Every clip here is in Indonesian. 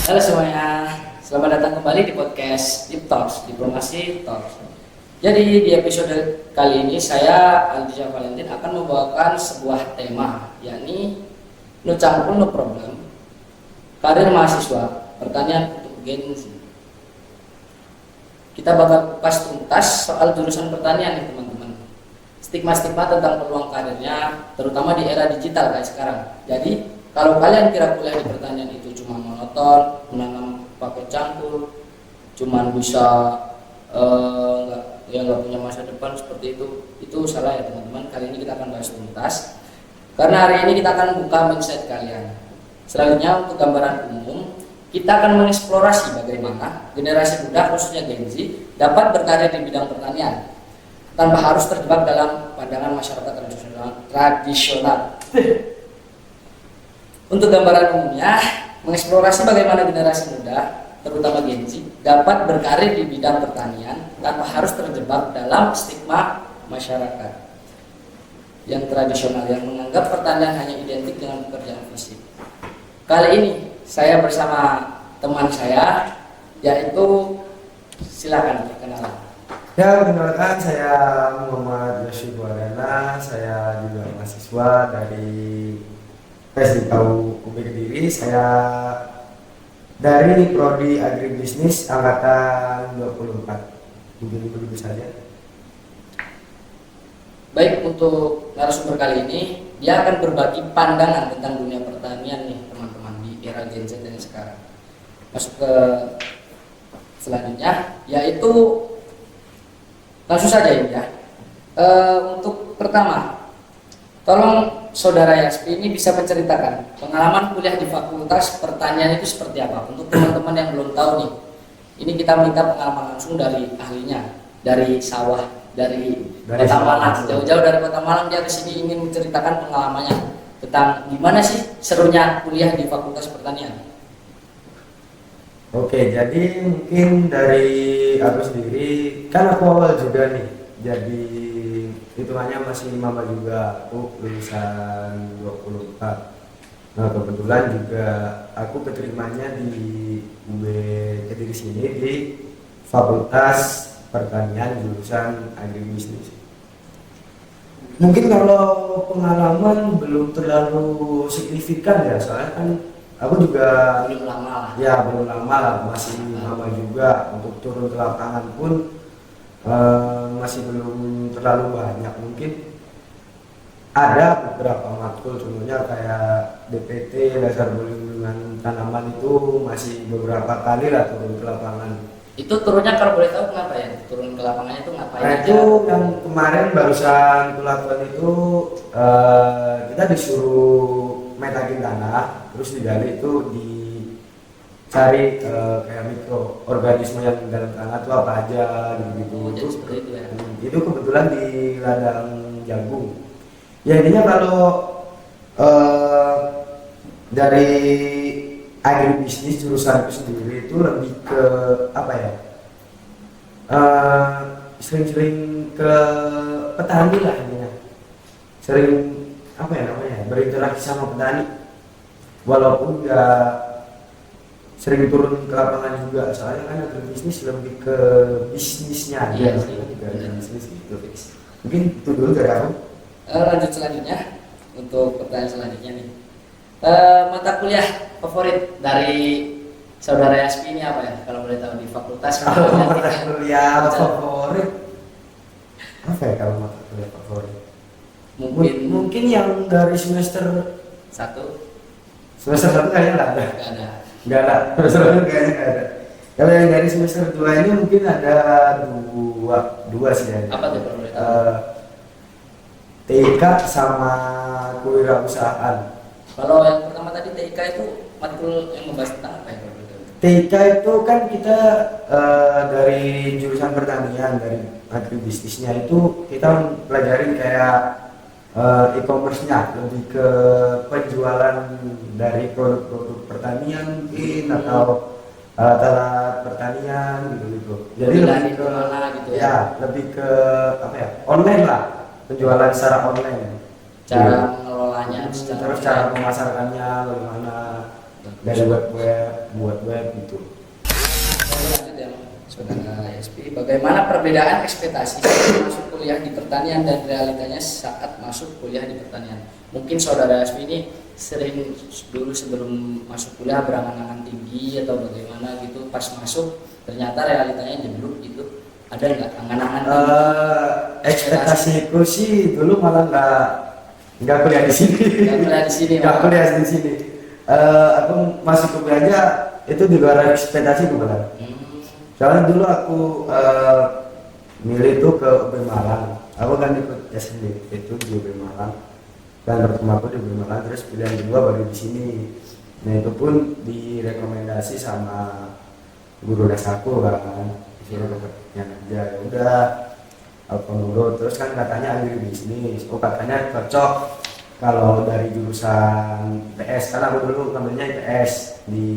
Halo semuanya, selamat datang kembali di podcast Deep Talks, Diplomasi Talks. Jadi di episode kali ini saya Aldisha Valentin akan membawakan sebuah tema, yakni no campur no problem, karir mahasiswa, pertanyaan untuk Gen Z. Kita bakal kupas tuntas soal jurusan pertanian nih teman-teman. Stigma-stigma tentang peluang karirnya, terutama di era digital kayak sekarang. Jadi kalau kalian kira kuliah di pertanian itu cuma monoton, menanam pakai cangkul, cuma bisa nggak punya masa depan seperti itu salah ya teman-teman. Kali ini kita akan bahas tuntas, karena hari ini kita akan buka mindset kalian. Selanjutnya untuk gambaran umum, kita akan mengeksplorasi bagaimana generasi muda khususnya Gen Z dapat berkarya di bidang pertanian tanpa harus terjebak dalam pandangan masyarakat tradisional. Untuk gambaran umumnya, mengeksplorasi bagaimana generasi muda, terutama Gen Z, dapat berkarir di bidang pertanian tanpa harus terjebak dalam stigma masyarakat yang tradisional yang menganggap pertanian hanya identik dengan pekerjaan fisik. Kali ini saya bersama teman saya, yaitu silakan perkenalan. Ya, perkenalkan saya Muhammad Yosi Buarana. Saya juga mahasiswa dari PSIKU UB Kediri. Saya dari Prodi Agribisnis angkatan 24. Mungkin begitu saja. Baik, untuk narasumber kali ini dia akan berbagi pandangan tentang dunia pertanian nih teman-teman di era Gen Z dan sekarang. Masuk ke selanjutnya, yaitu langsung saja ya. Untuk pertama, tolong Saudara Yaspi ini bisa menceritakan pengalaman kuliah di Fakultas Pertanian itu seperti apa. Untuk teman-teman yang belum tahu nih, ini kita minta pengalaman langsung dari ahlinya, dari sawah, dari Kota Malang. Jauh-jauh dari Kota Malang dia kesini ingin menceritakan pengalamannya tentang gimana sih serunya kuliah di Fakultas Pertanian. Oke, jadi mungkin dari aku sendiri, kan aku awal juga nih, jadi hitungannya masih maba juga, aku lulusan 24. Nah kebetulan juga aku keterimanya di UB Kediri sini di Fakultas Pertanian jurusan Agribisnis. Mungkin kalau pengalaman belum terlalu signifikan ya, soalnya kan aku juga Belum lama lah. Ya belum lama lah, masih lama juga. Untuk turun ke lapangan pun masih belum terlalu banyak. Mungkin ada beberapa matkul, contohnya kayak DPT, dasar perlindungan tanaman, itu masih beberapa kali lah turun ke lapangan. Itu turunnya kalau boleh tahu kenapa ya? Turun ke lapangannya itu ngapain Nah aja? itu yang kemarin barusan kulakukan itu kita disuruh metakin tanah, terus digali itu dicari kayak mikroorganisme yang di dalam tanah itu apa aja gitu. Oh, jadi seperti itu ya. Itu kebetulan di ladang jagung. Ya intinya kalau dari agribisnis jurusanku sendiri itu lebih ke apa ya? Sering-sering ke petani lah intinya. Sering apa ya namanya? Berinteraksi sama petani. Walaupun nggak sering turun ke lapangan juga, soalnya kan agribisnis lebih ke bisnisnya aja. Iya sih. Juga bisnis gitu. Mungkin itu dulu dari aku. Lanjut selanjutnya, untuk pertanyaan selanjutnya nih, mata kuliah favorit dari Saudara Yaspi ini apa ya? Kalau boleh tahu di fakultas. Kalau mata kuliah favorit apa ya? Kalau mata kuliah favorit mungkin yang dari semester satu kayaknya nggak ada. nggak ada. Semester 1 kayaknya nggak ada. Kalau yang dari semester 2 ini mungkin ada dua sih ya. Apa tuh kalau boleh tahu? TIK sama kewirausahaan. Kalau yang pertama tadi TIK itu matkul yang membahas tentang apa ya kalau boleh tahu? TIK itu kan kita dari jurusan pertanian, dari agribisnisnya itu kita pelajarin kayak e-commerce-nya, lebih ke penjualan dari produk-produk pertanian mungkin atau alat-alat pertanian gitu. Jadi lebih ke gitu ya, lebih ke apa ya? Online lah, penjualan secara online. Cara mengelolanya, Terus cara memasarkannya bagaimana. dari buat web gitu. Lanjut ya, Saudara SP. Bagaimana perbedaan ekspektasi saat masuk kuliah di pertanian dan realitanya saat masuk kuliah di pertanian? Mungkin Saudara SP ini sering dulu sebelum masuk kuliah berangan-angan tinggi atau bagaimana gitu, pas masuk ternyata realitanya jeblok gitu. Ada nggak angan-angan tinggi? Ekspektasiku sih dulu malah nggak kuliah di sini. Nggak kuliah di sini, Nggak malah. kuliah di sini. Aku masuk kuliah aja itu di luar ekspektasi kebetulan. Soalnya dulu aku milih itu ke UB Malang. Aku kan ikut SD itu di UB Malang. Dan pertama aku di UB Malang, terus pilihan kedua baru di sini. Nah itu pun direkomendasi sama guru les aku kan, disuruh ke pertanian aja. Ya udah, aku nurut. Terus kan katanya agribisnis. Oh katanya cocok kalau dari jurusan IPS, karena aku dulu ngambilnya IPS di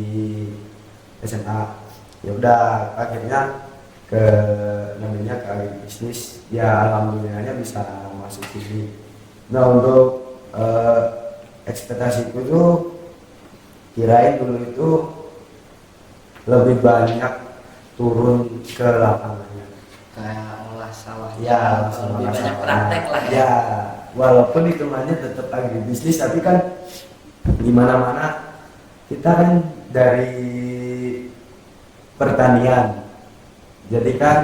SMA. Ya udah akhirnya ke namanya ke agribisnis, ya alhamdulillahnya bisa masuk sini. Nah untuk ekspektasiku tuh kirain dulu itu lebih banyak turun ke lapangannya, Kayak olah sawah ya lebih banyak praktek lah ya. ya walaupun hitungannya tetap agribisnis, tapi kan di mana-mana kita kan dari pertanian, jadi kan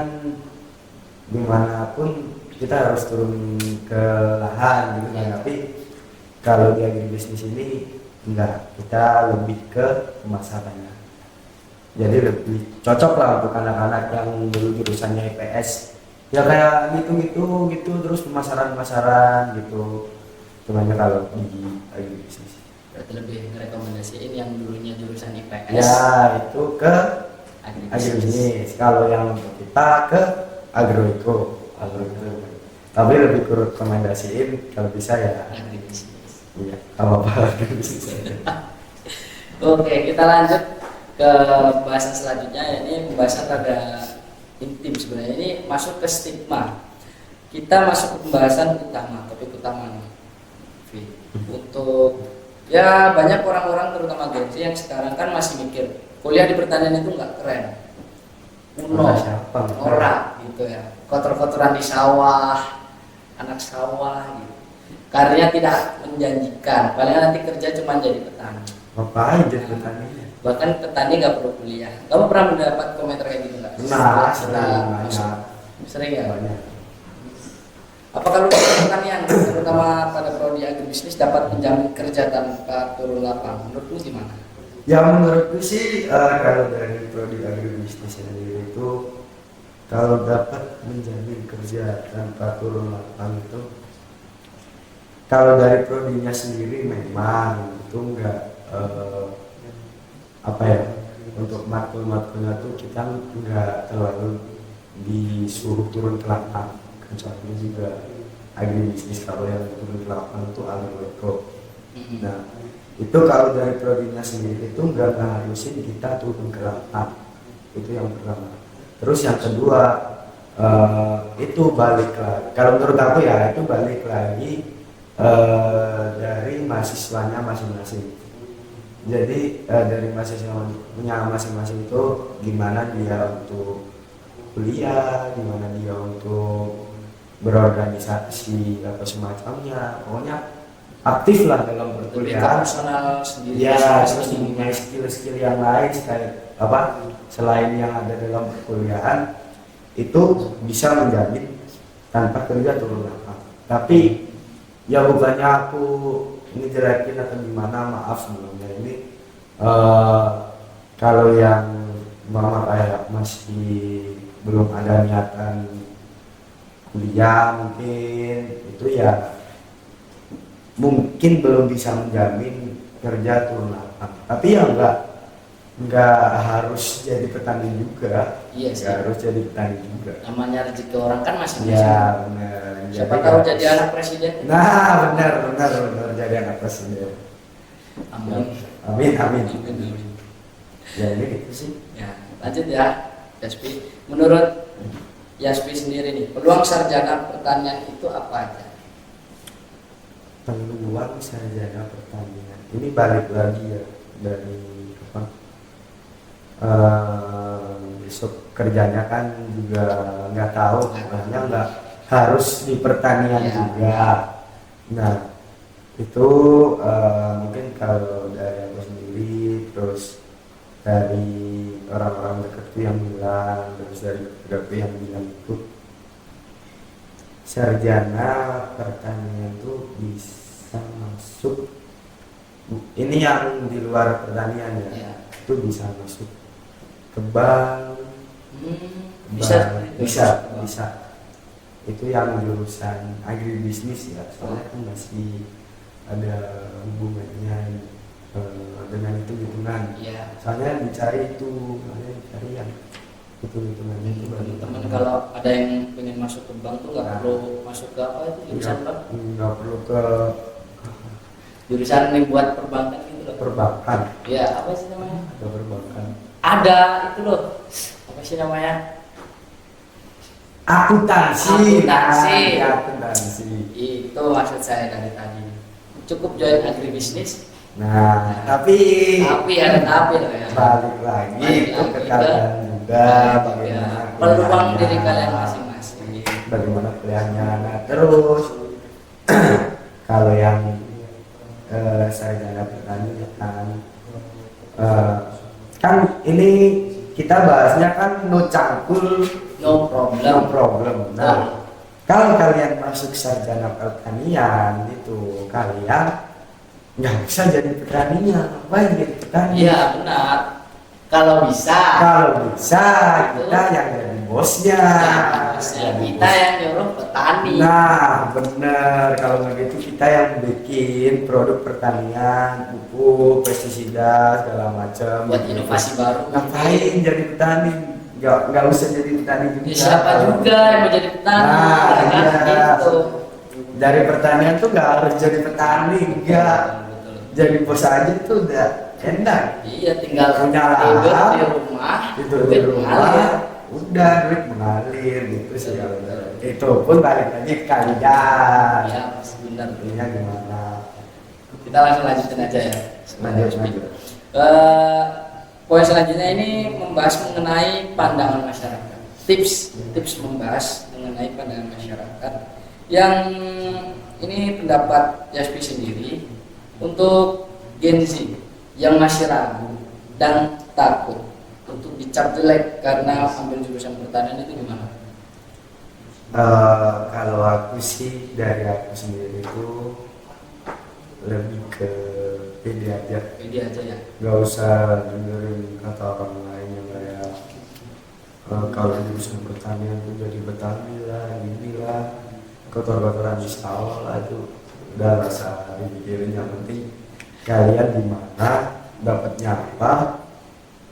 dimanapun kita harus turun ke lahan gitu kan. Ya. Tapi kalau di agribisnis ini enggak, kita lebih ke pemasarannya, jadi lebih cocok lah untuk anak-anak yang dulu jurusannya IPS, ya kayak gitu terus pemasaran gitu. Cuman kalau di agribisnis Berarti lebih merekomendasiin yang dulunya jurusan IPS. ya itu ke agribisnis. agribisnis. Kalau yang untuk kita ke agroeko. Tapi lebih kurang rekomendasiin kalau bisa ya. Agribisnis. Iya, kalau apa agribisnis aja. Oke, kita lanjut ke pembahasan selanjutnya. Ini pembahasan agak intim sebenarnya. Ini masuk ke stigma. Kita masuk ke pembahasan utama, topik utama nih. Vi. Untuk ya banyak orang-orang terutama Gen Z yang sekarang kan masih mikir kuliah di pertanian itu nggak keren, kuno, Siapa? norak gitu ya, kotor-kotoran di sawah, anak sawah gitu, karirnya tidak menjanjikan, paling nanti kerja cuma jadi petani. Ngapain jadi petani? Bahkan petani nggak perlu kuliah. Kamu pernah mendapat komentar kayak gitu nggak? Nah, Setelah masuk? banyak. Sering ya. Banyak. Apakah lulusan pertanian, terutama pada prodi agribisnis, dapat menjamin kerja tanpa turun lapang? Menurutmu gimana? Ya menurutku sih kalau dari prodi agribisnis sendiri itu kalau dapat menjamin kerja tanpa turun lapang itu, kalau dari prodinya sendiri memang itu enggak apa ya, untuk matkul-matkulnya tuh kita enggak terlalu disuruh turun ke lapang. Contohnya juga agribisnis, kalau yang turun ke lapang itu agroeko. Nah itu kalau dari prodinya sendiri itu nggak harusin kita turun ke lapang, itu yang pertama. Terus yang kedua itu balik lagi, kalau menurut aku ya itu balik lagi dari mahasiswanya masing-masing. Jadi dari mahasiswanya masing-masing itu gimana dia untuk kuliah, gimana dia untuk berorganisasi atau semacamnya, pokoknya aktif lah dalam perkuliahan. Personal sendiri. Ya, terus punya skill-skill yang lain kayak apa selain yang ada dalam perkuliahan itu bisa menjamin tanpa kerja turun lapang. Tapi ya bukannya aku ini jelekin atau gimana, maaf sebelumnya ini kalau yang mama kayak masih belum ada niatan kuliah mungkin itu ya mungkin belum bisa menjamin kerja turun lapang. Tapi ya enggak harus jadi petani juga. Iya sih. Enggak harus jadi petani juga. Namanya rezeki orang kan masing-masing. Ya benar. Siapa tahu jadi anak presiden. Nah benar jadi anak presiden. Amin. Amin. Amin. Ya ini gitu sih. Ya, lanjut ya, Yaspi. Menurut Yaspi sendiri nih, peluang sarjana pertanian itu apa aja? Peluang sarjana pertanian ini balik lagi ya dari Besok kerjanya kan juga nggak tahu, makanya nggak harus di pertanian juga. Nah itu mungkin kalau dari aku sendiri, terus dari orang-orang dekatku yang bilang, terus dari keluargaku yang bilang itu sarjana pertanian itu bisa masuk, ini yang di luar pertanian ya, itu bisa masuk ke bank. Bisa itu yang jurusan agribisnis ya, soalnya kan masih ada hubungannya dengan itu hitungan. Soalnya dicari yang itu hitungannya itu. Teman-teman kalau ada yang pengen masuk ke bank tuh nggak perlu masuk ke apa itu jurusan bank, nggak perlu ke jurusan yang buat perbankan gitu loh. perbankan. Ya apa sih namanya? Ada perbankan. Ada itu loh. Apa sih namanya? Akuntansi. Itu maksud saya dari tadi. Cukup join agribisnis. Nah, tapi ada tapi loh ya. Balik lagi ke kalian juga, bagaimana peluang diri kalian masing-masing. Bagaimana pilihannya. Nah, terus kalau yang sarjana pertanian kan ini kita bahasnya kan no cangkul no problem. Nah, kalau kalian masuk sarjana pertanian itu kalian nggak bisa jadi petaninya, ngapain jadi petani? Iya benar. Kalau bisa kita yang jadi bosnya. Kita yang nyuruh petani. Nah bener, kalau nggak gitu kita yang bikin produk pertanian, pupuk, pestisida segala macam. Buat inovasi baru. Ngapain jadi petani? Nggak usah jadi petani juga. Siapa juga yang mau jadi petani? Nah, iya. Gitu. Dari pertanian tuh nggak harus jadi petani, enggak. Jadi bos aja tuh udah enak. Iya, tinggal punya tidur di rumah, udah duit mengalir gitu sih. Itu pun balik lagi ke kalian. Iya, benar. Punya gimana? Kita langsung lanjutin aja ya. Lanjut. Poin selanjutnya ini membahas mengenai pandangan masyarakat. Tips membahas mengenai pandangan masyarakat. Yang ini pendapat Yaspi sendiri. Untuk Gen Z yang masih ragu dan takut untuk dicap jelek karena ambil jurusan pertanian itu gimana? Kalau aku sih, dari aku sendiri itu lebih ke pede aja ya. Gak usah dengerin kata orang lain yang kayak kalau jurusan pertanian itu jadi petani lah, inilah kotor-kotoran di sawah lah, itu udah rasa dipikirin. Yang penting kalian gimana, dapatnya apa,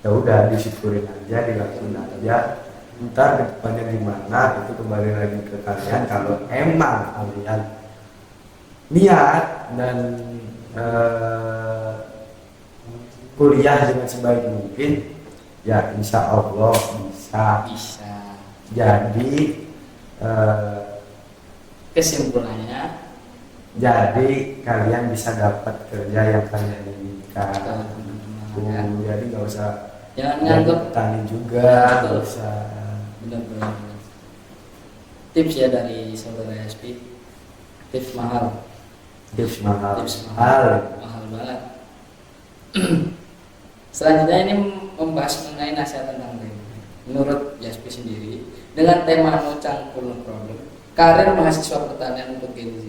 ya udah disyukurin aja, dilakuin aja. Ntar kedepannya gimana itu kembali lagi ke kalian. Kalau emang kalian niat dan kuliah dengan sebaik mungkin, ya insya Allah bisa. Jadi kesimpulannya, jadi kalian bisa dapat kerja yang kalian inginkan. Jadi nggak usah jangan nganggap petani juga, nggak usah. Benar. Tips ya dari saudara SP. Tips mahal banget. Selanjutnya ini membahas mengenai nasihat tentang diri. Menurut Yaspi sendiri, dengan tema no cangkul no problem, karir mahasiswa pertanian untuk Gen Z,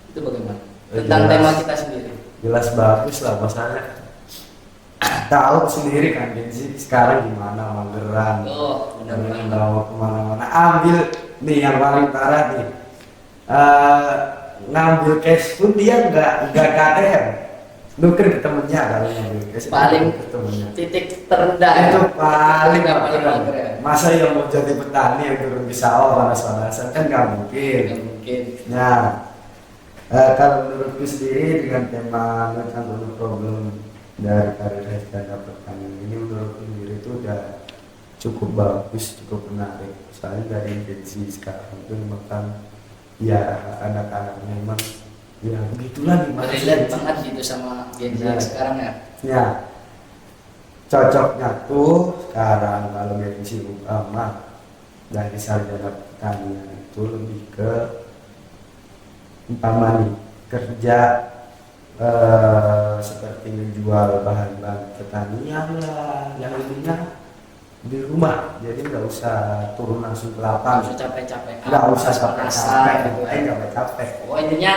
itu bagaimana? Tentang tema kita sendiri. Jelas bagus lah, masalahnya tahu sendiri kan Gen Z sekarang gimana, mageran. Benar. Bawa kemana-mana. Ambil nih yang paling parah nih. Ngambil cash pun dia nggak KTM. Nuker ke temennya kalau ngambil cash. Paling ke temennya. titik terendah Itu paling mager ya. Masa yang mau jadi petani yang turun di sawah panas-panasan kan nggak mungkin. Nah, kalau menurutku sendiri dengan tema tentang problem dari karir dan pertanian ini, menurutku sendiri itu udah cukup bagus, cukup menarik. Soalnya dari Gen Z sekarang itu makan ya anak-anaknya memang ya begitulah, gimana relate banget gitu sama Gen Z sekarang ya. Ya, cocoknya tuh sekarang kalau gengsi utama dari sarjana pertanian itu lebih ke umpama nih kerja seperti menjual bahan-bahan pertanian lah, yang intinya di rumah, jadi nggak usah turun langsung ke Nggak lapangan, usah capek-capek, nggak usah capek-capek, gitu. capek-capek. Oh intinya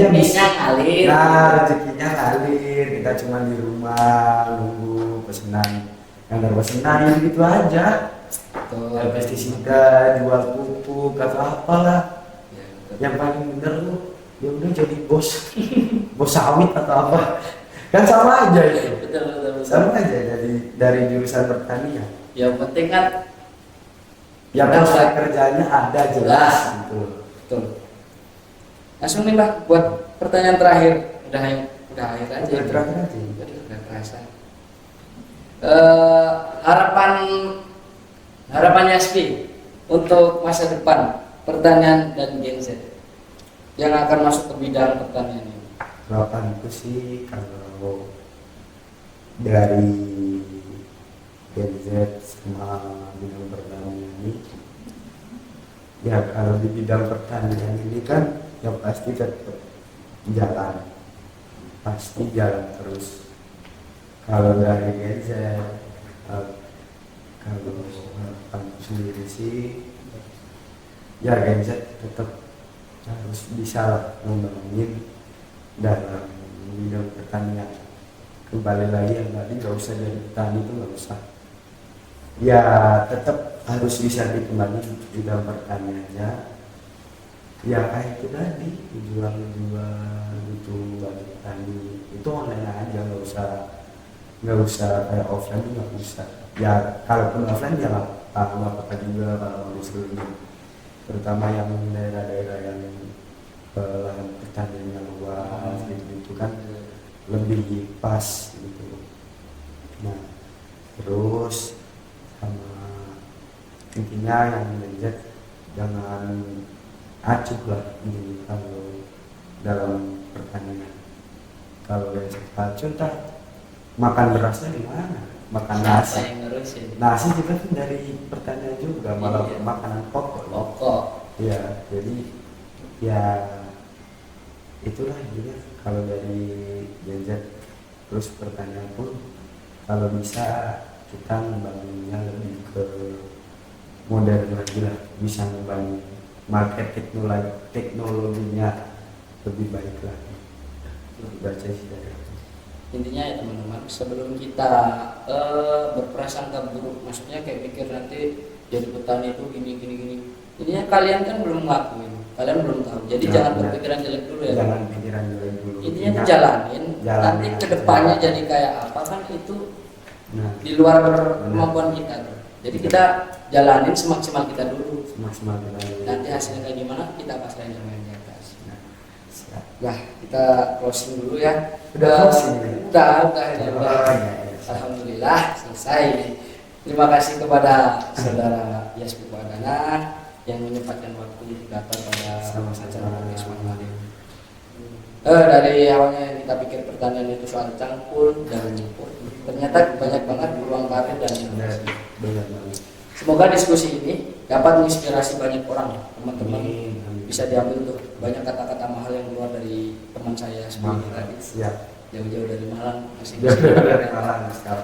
Bisa ngalir. nah rezekinya ngalir, kita cuma di rumah nunggu pesanan yang pesanan gitu aja. Betul. Pestisida, jual pupuk atau apalah, Ya, betul. yang paling bener lu ya udah jadi bos bos sawit atau apa, kan sama aja itu, Betul. sama aja dari jurusan pertanian. Yang penting kan Ya Udah, prospek Mbak. kerjanya ada jelas gitu. betul. Langsung nih Mbak buat pertanyaan terakhir. Udah akhir aja. Udah terakhir aja. Udah kerasa. Harapan Yaspi untuk masa depan pertanian dan Gen Z yang akan masuk ke bidang pertanian ini. Harapanku sih kalau dari Gen Z sama bidang pertanian ini, ya kalau di bidang pertanian ini kan ya pasti tetap jalan terus. Kalau dari Gen Z, kalau harapanku sendiri sih ya Gen Z tetap harus bisa ngembangin dalam bidang pertanian. Kembali lagi yang tadi, nggak usah jadi petani itu, nggak usah, ya tetap harus bisa dikembangin di dalam pertaniannya, ya kayak itu tadi, jual itu bagi petani itu online aja, nggak usah kayak offline, nggak usah. Ya kalaupun offline ya nggak apa-apa juga kalau mau disuruh, terutama yang daerah-daerah yang lahan pertaniannya luas gitu kan lebih pas gitu. Nah terus sama intinya yang Gen jangan acuh lah ini kalau dalam pertanian. Kalau Gen Z acuh tak makan berasnya di mana? Makan nasi. Siapa yang ngurusin? Nasi juga kan dari pertanian juga, malah Iya. makanan pokok. Pokok. Ya, jadi ya itulah intinya kalau dari Gen Z. Terus pertanyaan pun kalau bisa kita membangunnya lebih ke modern lagi lah, bisa membangun market teknologinya lebih baik lagi. Baca sih dari aku. Intinya ya teman-teman, sebelum kita berprasangka buruk, maksudnya kayak pikir nanti jadi petani itu gini. Intinya kalian kan belum ngelakuin, kalian belum tahu. Jadi jangan berpikiran jelek dulu ya. Jangan pikiran jelek dulu. Intinya tuh jalanin. Nanti kedepannya jadi kayak apa kan itu di luar kemampuan kita tuh. Jadi kita jalanin semaksimal kita dulu. Semaksimal kita dulu. Nanti hasilnya kayak gimana kita pasrahin sama yang di atas. Siap. Nah, kita closing dulu ya. Udah closing ya? Udah. Iya. Alhamdulillah selesai. Terima kasih kepada saudara Yaspi Pradana yang menyempatkan waktu datang pada acara Isman Mari. Dari awalnya yang kita pikir pertanian itu soal cangkul dan nyempur, ternyata banyak banget peluang karir dan inovasi. Benar banget. Semoga diskusi ini dapat menginspirasi banyak orang, teman-teman. Amin. Bisa diambil tuh banyak kata-kata mahal yang keluar dari teman saya sebelumnya tadi. Siap. Jauh-jauh dari Malang masih Jauh-jauh dari Malang, siap.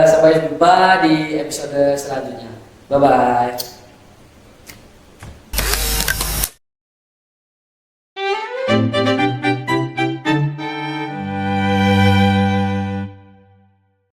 Sampai jumpa di episode selanjutnya. Bye bye.